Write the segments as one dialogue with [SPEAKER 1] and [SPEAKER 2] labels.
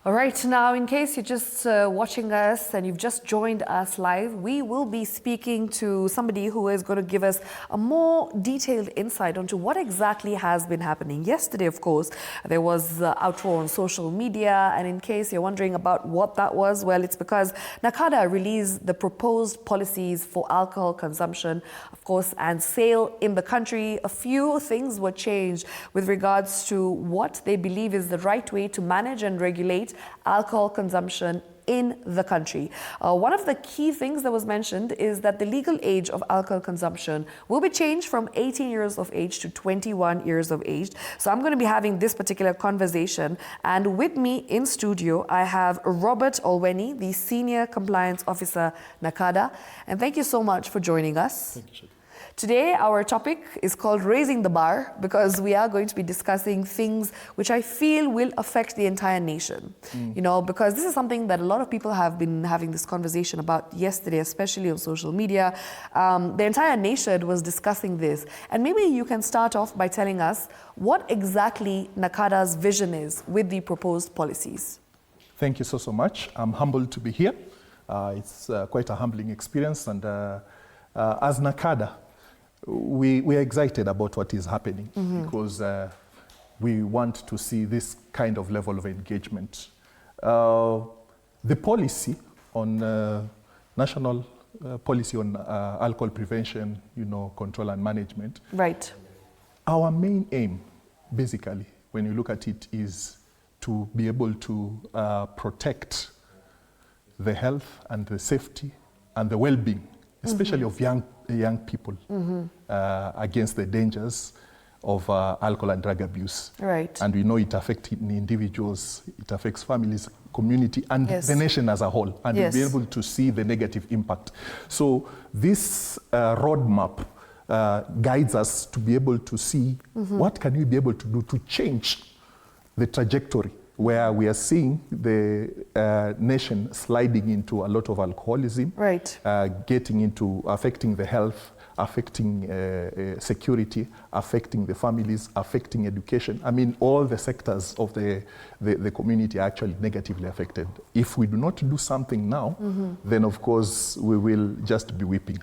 [SPEAKER 1] All right, now in case you're just watching us and you've just joined us live, we will be speaking to somebody who is going to give us a more detailed insight onto what exactly has been happening. Yesterday, of course, there was outroar on social media, and in case you're wondering about what that was, well, it's because NACADA released the proposed policies for alcohol consumption, of course, and sale in the country. A few things were changed with regards to what they believe is the right way to manage and regulate alcohol consumption in the country. One of the key things that was mentioned is that the legal age of alcohol consumption will be changed from 18 years of age to 21 years of age. So I'm going to be having this particular conversation, and with me in studio I have Robert Olweny, the Senior Compliance Officer, NACADA, and thank you so much for joining us.
[SPEAKER 2] Thank you.
[SPEAKER 1] Today, our topic is called Raising the Bar, because we are going to be discussing things which I feel will affect the entire nation. You know, because this is something that a lot of people have been having this conversation about yesterday, especially on social media. The entire nation was discussing this. And maybe you can start off by telling us what exactly NACADA's vision is with the proposed policies.
[SPEAKER 2] Thank you so much. I'm humbled to be here. It's quite a humbling experience. And as NACADA, we are excited about what is happening because we want to see this kind of level of engagement. The policy on national policy on alcohol prevention, control and management.
[SPEAKER 1] Right.
[SPEAKER 2] Our main aim, basically, when you look at it, is to be able to protect the health and the safety and the well-being, especially of young people, against the dangers of alcohol and drug abuse.
[SPEAKER 1] Right.
[SPEAKER 2] And we know it affects individuals, it affects families, community, and the nation as a whole. And we'll be able to see the negative impact. So this roadmap guides us to be able to see what can we be able to do to change the trajectory where we are seeing the nation sliding into a lot of alcoholism, getting into affecting the health, affecting security, affecting the families, affecting education. I mean, all the sectors of the community are actually negatively affected. If we do not do something now, then of course we will just be weeping.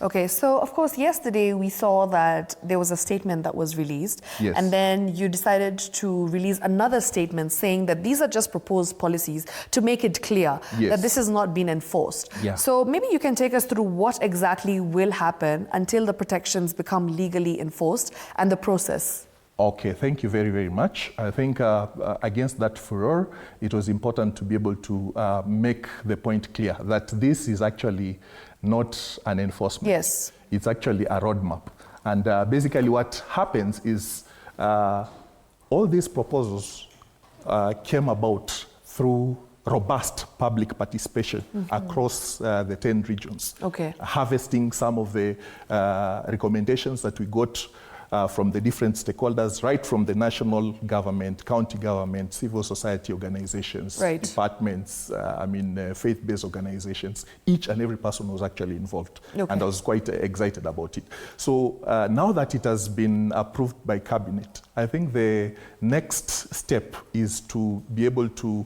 [SPEAKER 1] Okay, so of course yesterday we saw that there was a statement that was released, and then you decided to release another statement saying that these are just proposed policies to make it clear that this has not been enforced. So maybe you can take us through what exactly will happen until the protections become legally enforced and the process.
[SPEAKER 2] Okay, thank you very, very much. I think against that furor, it was important to be able to make the point clear that this is actually not an enforcement.
[SPEAKER 1] Yes.
[SPEAKER 2] It's actually a roadmap. And basically what happens is all these proposals came about through robust public participation across the 10 regions.
[SPEAKER 1] Okay.
[SPEAKER 2] Harvesting some of the recommendations that we got from the different stakeholders, right from the national government, county government, civil society organizations, departments, faith-based organizations. Each and every person was actually involved. And I was quite excited about it. So now that it has been approved by Cabinet, I think the next step is to be able to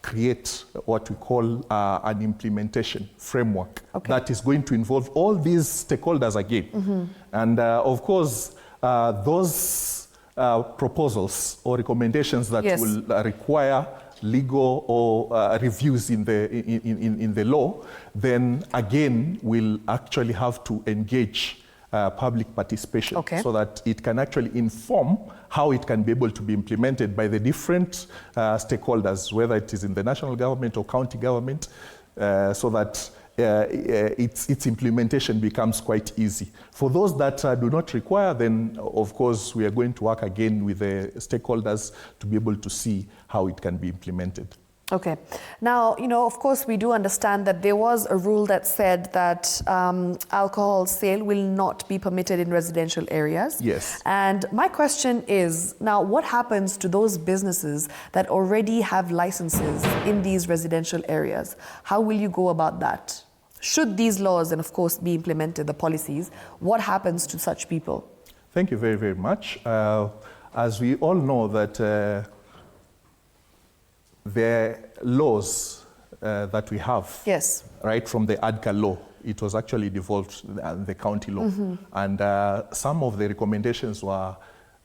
[SPEAKER 2] create what we call an implementation framework that is going to involve all these stakeholders again. And of course, those proposals or recommendations that will require legal or reviews in the law, then again will actually have to engage public participation so that it can actually inform how it can be able to be implemented by the different stakeholders, whether it is in the national government or county government, so that its implementation becomes quite easy. For those that do not require, then of course we are going to work again with the stakeholders to be able to see how it can be implemented.
[SPEAKER 1] Okay. Now, of course, we do understand that there was a rule that said that alcohol sale will not be permitted in residential areas.
[SPEAKER 2] Yes.
[SPEAKER 1] And my question is, now, what happens to those businesses that already have licenses in these residential areas? How will you go about that? Should these laws, and of course, be implemented, the policies, what happens to such people?
[SPEAKER 2] Thank you very, very much. As we all know that the laws that we have,
[SPEAKER 1] yes,
[SPEAKER 2] right from the ADCA law, it was actually devolved the county law. And some of the recommendations were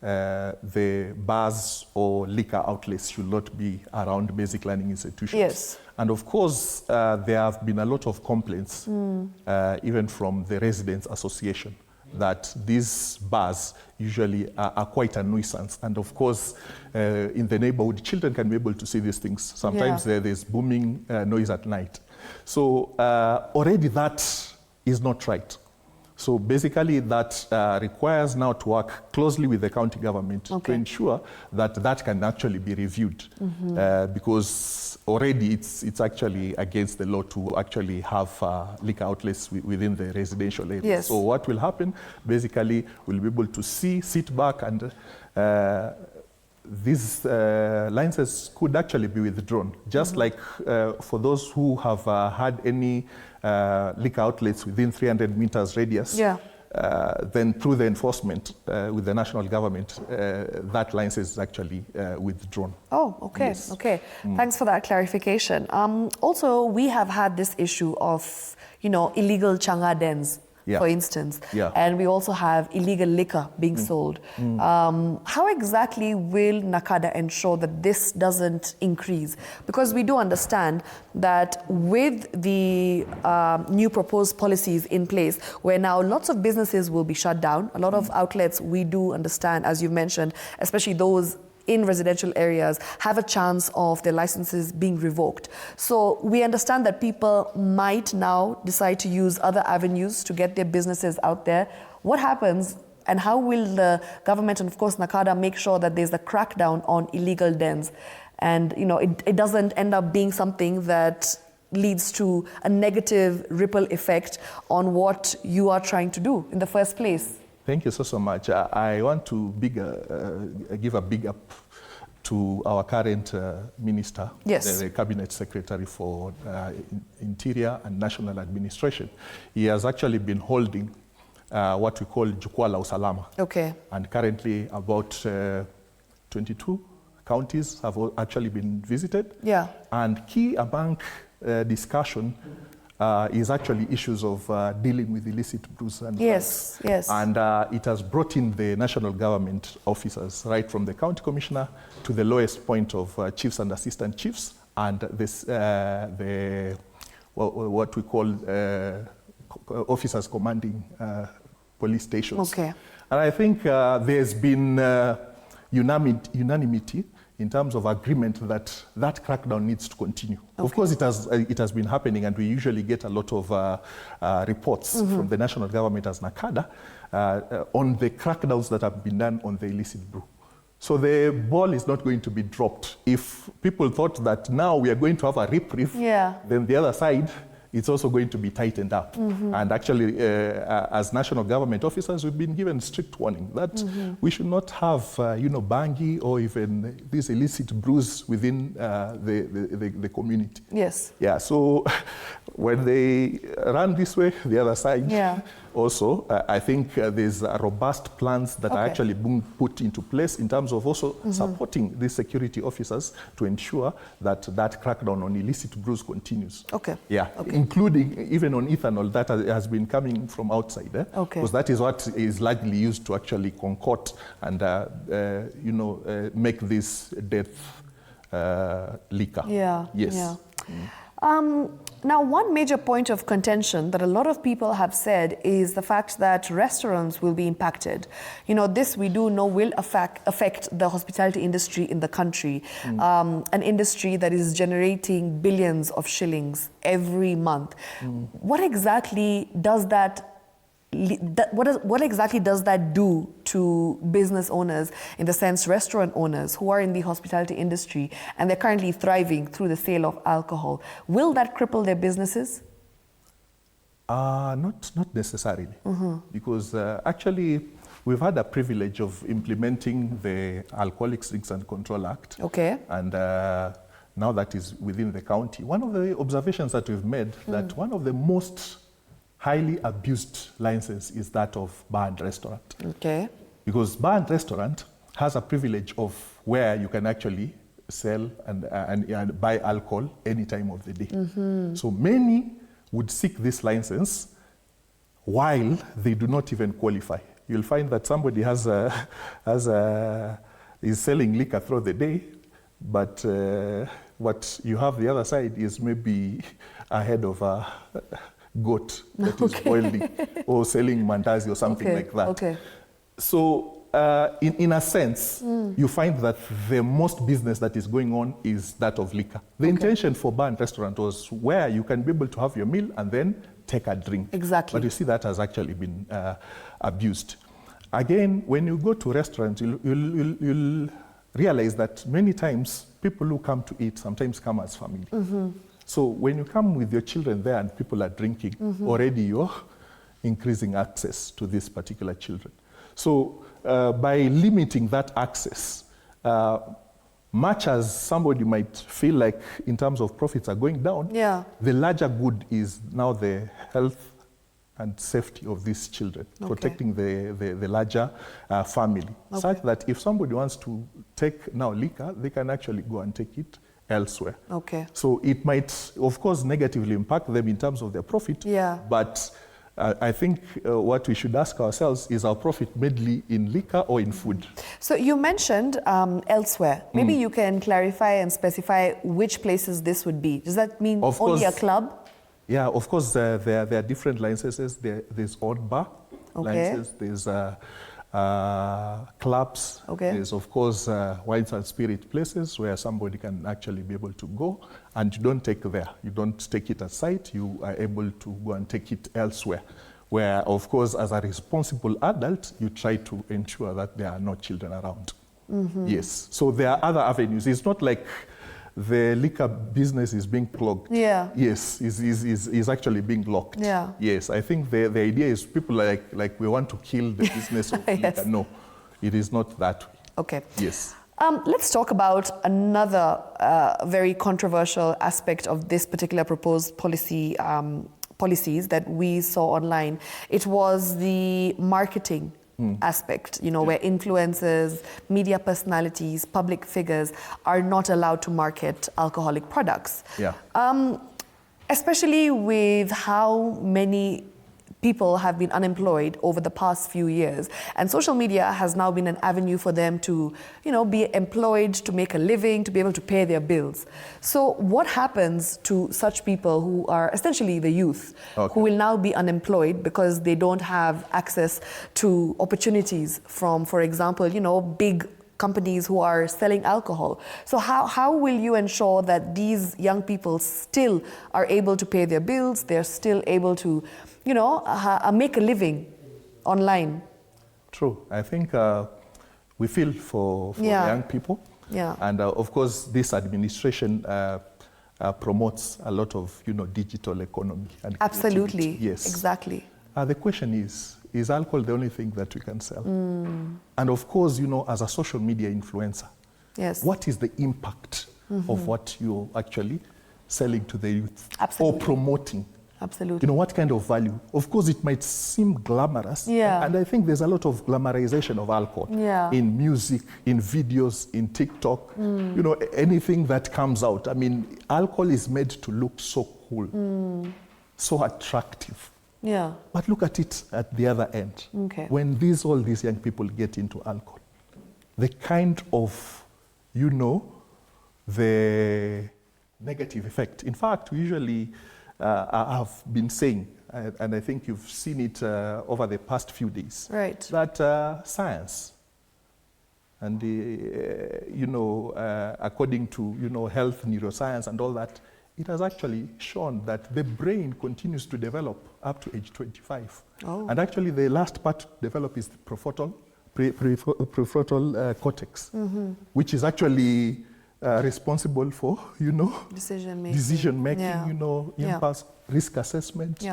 [SPEAKER 2] the bars or liquor outlets should not be around basic learning institutions.
[SPEAKER 1] Yes.
[SPEAKER 2] And of course, there have been a lot of complaints, even from the Residents Association, that these bars usually are quite a nuisance. And of course, in the neighborhood, children can be able to see these things. Sometimes there's booming noise at night. So already that is not right. So basically that requires now to work closely with the county government to ensure that that can actually be reviewed, because already it's actually against the law to actually have liquor outlets within the residential areas.
[SPEAKER 1] Yes.
[SPEAKER 2] So what will happen, basically, we'll be able to sit back and these licenses could actually be withdrawn. Just like for those who have had any liquor outlets within 300 meters radius, then through the enforcement with the national government, that license is actually withdrawn.
[SPEAKER 1] Oh, okay,
[SPEAKER 2] Yes.
[SPEAKER 1] okay. Thanks for that clarification. Also, we have had this issue of, illegal changa dens, for instance, and we also have illegal liquor being sold. How exactly will NACADA ensure that this doesn't increase? Because we do understand that with the new proposed policies in place, where now lots of businesses will be shut down, a lot of outlets, we do understand, as you mentioned, especially those in residential areas, have a chance of their licenses being revoked. So we understand that people might now decide to use other avenues to get their businesses out there. What happens and how will the government and of course NACADA make sure that there's a crackdown on illegal dens and it doesn't end up being something that leads to a negative ripple effect on what you are trying to do in the first place?
[SPEAKER 2] Thank you so much. I want to give a big up to our current minister, the Cabinet Secretary for Interior and National Administration. He has actually been holding what we call Jukwaa la Usalama.
[SPEAKER 1] Okay. And
[SPEAKER 2] currently about 22 counties have actually been visited.
[SPEAKER 1] Yeah.
[SPEAKER 2] And key among discussion is actually issues of dealing with illicit brews and drugs.
[SPEAKER 1] Yes.
[SPEAKER 2] And it has brought in the national government officers, right from the county commissioner to the lowest point of chiefs and assistant chiefs, and this what we call officers commanding police stations.
[SPEAKER 1] Okay.
[SPEAKER 2] And I think there's been unanimity in terms of agreement that that crackdown needs to continue. Okay. Of course, it has been happening, and we usually get a lot of reports from the national government as NACADA on the crackdowns that have been done on the illicit brew. So the ball is not going to be dropped. If people thought that now we are going to have a reprieve, then the other side, it's also going to be tightened up. And actually, as national government officers, we've been given strict warning that we should not have, bangi or even these illicit brews within the community.
[SPEAKER 1] Yes.
[SPEAKER 2] Yeah, so when they run this way, the other side also, I think there's robust plans that are actually being put into place in terms of also supporting these security officers to ensure that that crackdown on illicit brews continues.
[SPEAKER 1] Okay.
[SPEAKER 2] Yeah. Okay. Including even on ethanol that has been coming from outside. Because that is what is largely used to actually concoct and make this death liquor. Yeah. Yes.
[SPEAKER 1] Yeah. Now, one major point of contention that a lot of people have said is the fact that restaurants will be impacted. This we do know will affect the hospitality industry in the country, an industry that is generating billions of shillings every month. What exactly does that what exactly does that do to business owners, in the sense restaurant owners who are in the hospitality industry and they're currently thriving through the sale of alcohol? Will that cripple their businesses?
[SPEAKER 2] Not necessarily, because actually we've had a privilege of implementing the Alcoholic Drinks and Control Act.
[SPEAKER 1] Okay.
[SPEAKER 2] And now that is within the county. One of the observations that we've made that one of the most highly abused license is that of bar and restaurant.
[SPEAKER 1] Okay.
[SPEAKER 2] Because bar and restaurant has a privilege of where you can actually sell and buy alcohol any time of the day. So many would seek this license while they do not even qualify. You'll find that somebody is selling liquor throughout the day, but what you have the other side is maybe a head of a goat that is boiling or selling mandazi or something like that. So in a sense, you find that the most business that is going on is that of liquor. The intention for bar and restaurant was where you can be able to have your meal and then take a drink.
[SPEAKER 1] Exactly.
[SPEAKER 2] But you see that has actually been abused. Again, when you go to restaurants, you'll realize that many times people who come to eat sometimes come as family. So when you come with your children there and people are drinking, already you're increasing access to these particular children. So by limiting that access, much as somebody might feel like in terms of profits are going down, the larger good is now the health and safety of these children, protecting the larger family, such that if somebody wants to take now liquor, they can actually go and take it elsewhere. So it might, of course, negatively impact them in terms of their profit, but I think what we should ask ourselves is our profit mainly in liquor or in food?
[SPEAKER 1] So you mentioned elsewhere. Maybe you can clarify and specify which places this would be. Does that mean only a club?
[SPEAKER 2] Yeah, of course, there are different licenses. There's odd bar licenses, there's clubs, there's of course wines and spirit places where somebody can actually be able to go, and you don't take there. You don't take it at site, you are able to go and take it elsewhere, where of course as a responsible adult, you try to ensure that there are no children around. Yes, so there are other avenues. It's not like the liquor business is being clogged. Yes, is actually being locked. Yes, I think the idea is people like we want to kill the business of liquor. No, it is not that way. Yes.
[SPEAKER 1] Let's talk about another very controversial aspect of this particular proposed policies that we saw online. It was the marketing aspect, you know, where influencers, media personalities, public figures are not allowed to market alcoholic products. Especially with how many people have been unemployed over the past few years, and social media has now been an avenue for them to, you know, be employed, to make a living, to be able to pay their bills. So what happens to such people who are essentially the youth, who will now be unemployed because they don't have access to opportunities from, for example, you know, big companies who are selling alcohol? So how will you ensure that these young people still are able to pay their bills, they're still able to, you know, make a living online?
[SPEAKER 2] True. I think we feel for young people. And of course, this administration promotes a lot of, you know, digital economy. And
[SPEAKER 1] absolutely.
[SPEAKER 2] Yes.
[SPEAKER 1] Exactly.
[SPEAKER 2] The question is alcohol the only thing that we can sell? And of course, you know, as a social media influencer, what is the impact of what you're actually selling to the youth or promoting? You know, what kind of value? Of course, it might seem glamorous. And I think there's a lot of glamorization of alcohol in music, in videos, in TikTok, you know, anything that comes out. I mean, alcohol is made to look so cool, so attractive. But look at it at the other end. When all these young people get into alcohol, the kind of, you know, the negative effect. In fact, we usually have been saying, and I think you've seen it over the past few days, that science and you know, according to, you know, health, neuroscience and all that, it has actually shown that the brain continues to develop up to age 25. And actually the last part to develop is the prefrontal cortex, which is actually responsible for, you know, decision making, you know, impulse, risk assessment.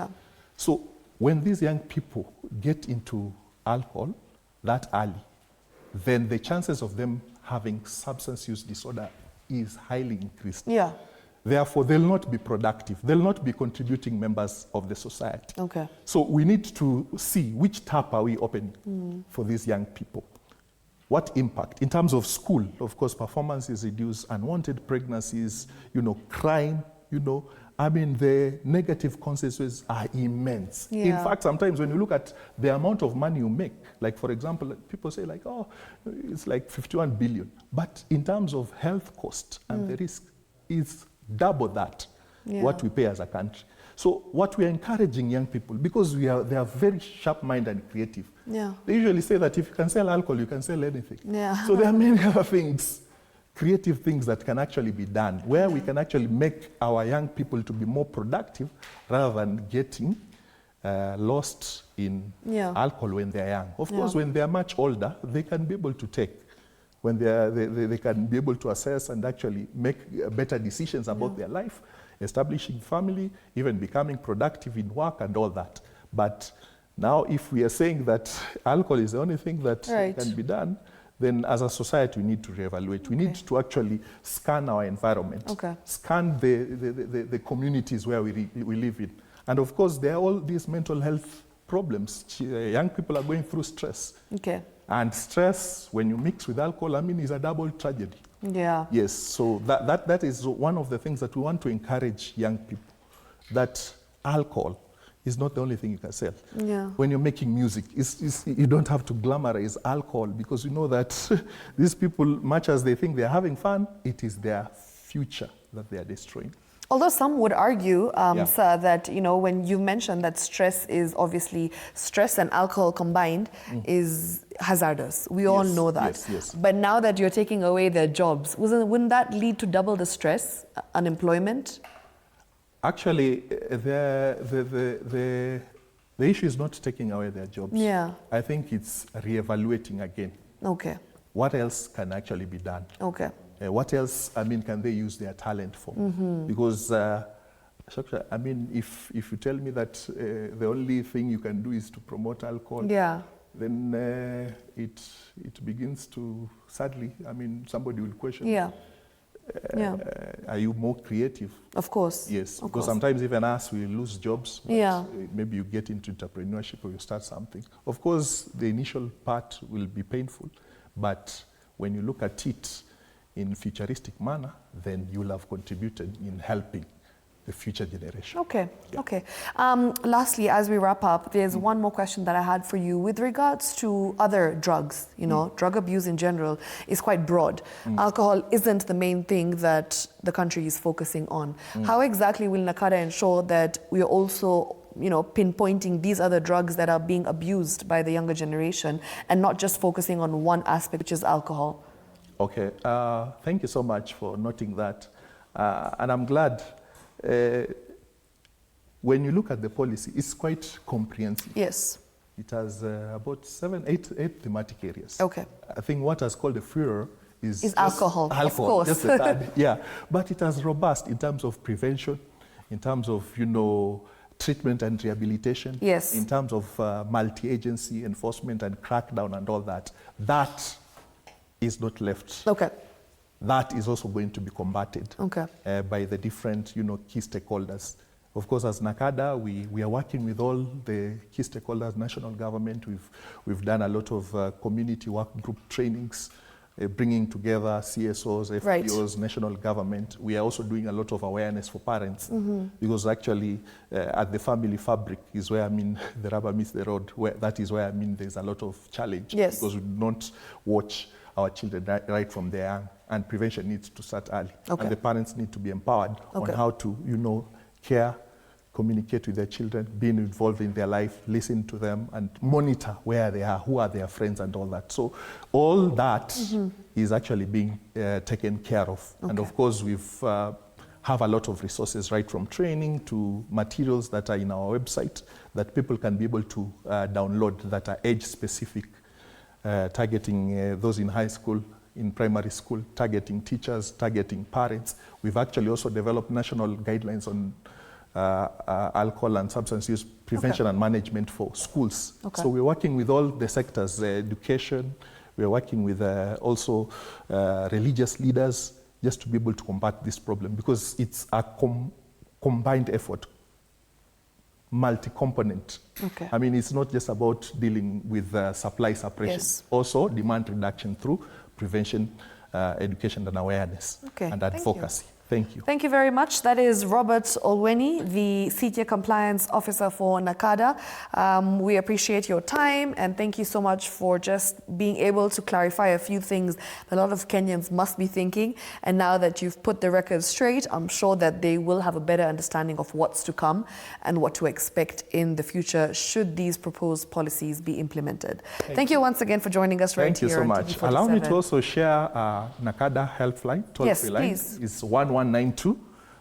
[SPEAKER 2] So when these young people get into alcohol that early, then the chances of them having substance use disorder is highly increased. Therefore, they'll not be productive. They'll not be contributing members of the society. So we need to see which tap are we opening for these young people. What impact? In terms of school, of course, performance is reduced, unwanted pregnancies, crime, I mean, the negative consequences are immense.
[SPEAKER 1] Yeah.
[SPEAKER 2] In fact, sometimes when you look at the amount of money you make, like for example, people say like, oh, it's like 51 billion. But in terms of health cost and the risk, it's double that, what we pay as a country. So what we're encouraging young people, because they are very sharp-minded and creative.
[SPEAKER 1] Yeah.
[SPEAKER 2] They usually say that if you can sell alcohol, you can sell anything.
[SPEAKER 1] Yeah.
[SPEAKER 2] So there are many other things, creative things that can actually be done, where we can actually make our young people to be more productive rather than getting lost in alcohol when they're young. Of course, when they're much older, they can be able to take. When they can be able to assess and actually make better decisions about their life, establishing family, even becoming productive in work and all that. But now if we are saying that alcohol is the only thing that can be done, then as a society we need to reevaluate. We need to actually scan our environment, scan the communities where we live in. And of course there are all these mental health problems. Young people are going through stress. And stress, when you mix with alcohol, I mean, is a double tragedy.
[SPEAKER 1] Yeah.
[SPEAKER 2] Yes, so that is one of the things that we want to encourage young people, that alcohol is not the only thing you can sell.
[SPEAKER 1] Yeah.
[SPEAKER 2] When you're making music, you don't have to glamorize alcohol, because you know that these people, much as they think they're having fun, it is their future that they are destroying.
[SPEAKER 1] Although some would argue, sir, that when you mentioned that stress and alcohol combined is hazardous. We all know that.
[SPEAKER 2] Yes.
[SPEAKER 1] But now that you're taking away their jobs, wouldn't that lead to double the stress, unemployment?
[SPEAKER 2] Actually, the issue is not taking away their jobs.
[SPEAKER 1] Yeah.
[SPEAKER 2] I think it's reevaluating again.
[SPEAKER 1] Okay.
[SPEAKER 2] What else can actually be done?
[SPEAKER 1] Okay.
[SPEAKER 2] What else, I mean, can they use their talent for? Because, I mean, if you tell me that the only thing you can do is to promote alcohol, then it begins to, sadly, I mean, somebody will question, are you more creative?
[SPEAKER 1] Of course.
[SPEAKER 2] Yes, because sometimes even us, we lose jobs. But maybe you get into entrepreneurship or you start something. Of course, the initial part will be painful, but when you look at it in futuristic manner, then you'll have contributed in helping the future generation. Okay.
[SPEAKER 1] Lastly, as we wrap up, there's one more question that I had for you with regards to other drugs. Drug abuse in general is quite broad. Alcohol isn't the main thing that the country is focusing on. How exactly will NACADA ensure that we are also pinpointing these other drugs that are being abused by the younger generation and not just focusing on one aspect, which is alcohol?
[SPEAKER 2] Okay, thank you so much for noting that. And I'm glad when you look at the policy, it's quite comprehensive.
[SPEAKER 1] Yes.
[SPEAKER 2] It has about 8 thematic areas.
[SPEAKER 1] Okay.
[SPEAKER 2] I think what has called the furor is
[SPEAKER 1] alcohol, of course.
[SPEAKER 2] Just the third, yeah. But it has robust in terms of prevention, in terms of, treatment and rehabilitation.
[SPEAKER 1] Yes.
[SPEAKER 2] In terms of multi-agency enforcement and crackdown and all that. That is not left.
[SPEAKER 1] Okay.
[SPEAKER 2] That is also going to be combated by the different, key stakeholders. Of course, as NACADA, we are working with all the key stakeholders, national government. We've done a lot of community work group trainings, bringing together CSOs, FPOs, national government. We are also doing a lot of awareness for parents, because actually at the family fabric is where, the rubber meets the road. That is where, there's a lot of challenge.
[SPEAKER 1] Yes.
[SPEAKER 2] Because we do not watch our children right from their young, and prevention needs to start early. And the parents need to be empowered on how to, care, communicate with their children, being involved in their life, listen to them, and monitor where they are, who are their friends, and all that. So all that is actually being taken care of. And of course, we've have a lot of resources, right from training to materials that are in our website that people can be able to download that are age-specific, targeting those in high school, in primary school, targeting teachers, targeting parents. We've actually also developed national guidelines on alcohol and substance use prevention and management for schools. So we're working with all the sectors, education, we're working with also religious leaders, just to be able to combat this problem, because it's a combined effort. multi-component.
[SPEAKER 1] Okay.
[SPEAKER 2] I mean, it's not just about dealing with supply suppression.
[SPEAKER 1] Yes.
[SPEAKER 2] Also, demand reduction through prevention, education and awareness, and advocacy. Thank you.
[SPEAKER 1] Thank you very much. That is Robert Olweny, the Senior Compliance Officer for NACADA. We appreciate your time and thank you so much for just being able to clarify a few things that a lot of Kenyans must be thinking. And now that you've put the record straight, I'm sure that they will have a better understanding of what's to come and what to expect in the future should these proposed policies be implemented. Thank you once again for joining us right here.
[SPEAKER 2] Thank you so much. Allow me to also share NACADA helpline, toll-free line.
[SPEAKER 1] Please.
[SPEAKER 2] It's 1192.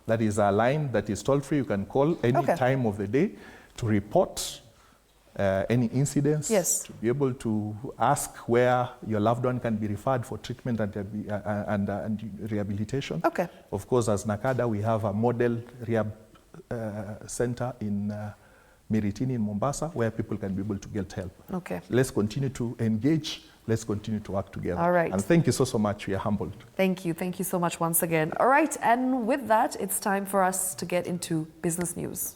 [SPEAKER 2] That is a line that is toll-free. You can call any time of the day to report any incidents, to be able to ask where your loved one can be referred for treatment and rehabilitation. Of course, as NACADA, we have a model rehab center in Miritini in Mombasa where people can be able to get help. Let's continue to engage. Let's continue to work together.
[SPEAKER 1] All right.
[SPEAKER 2] And thank you so much. We are humbled.
[SPEAKER 1] Thank you. Thank you so much once again. All right. And with that, it's time for us to get into business news.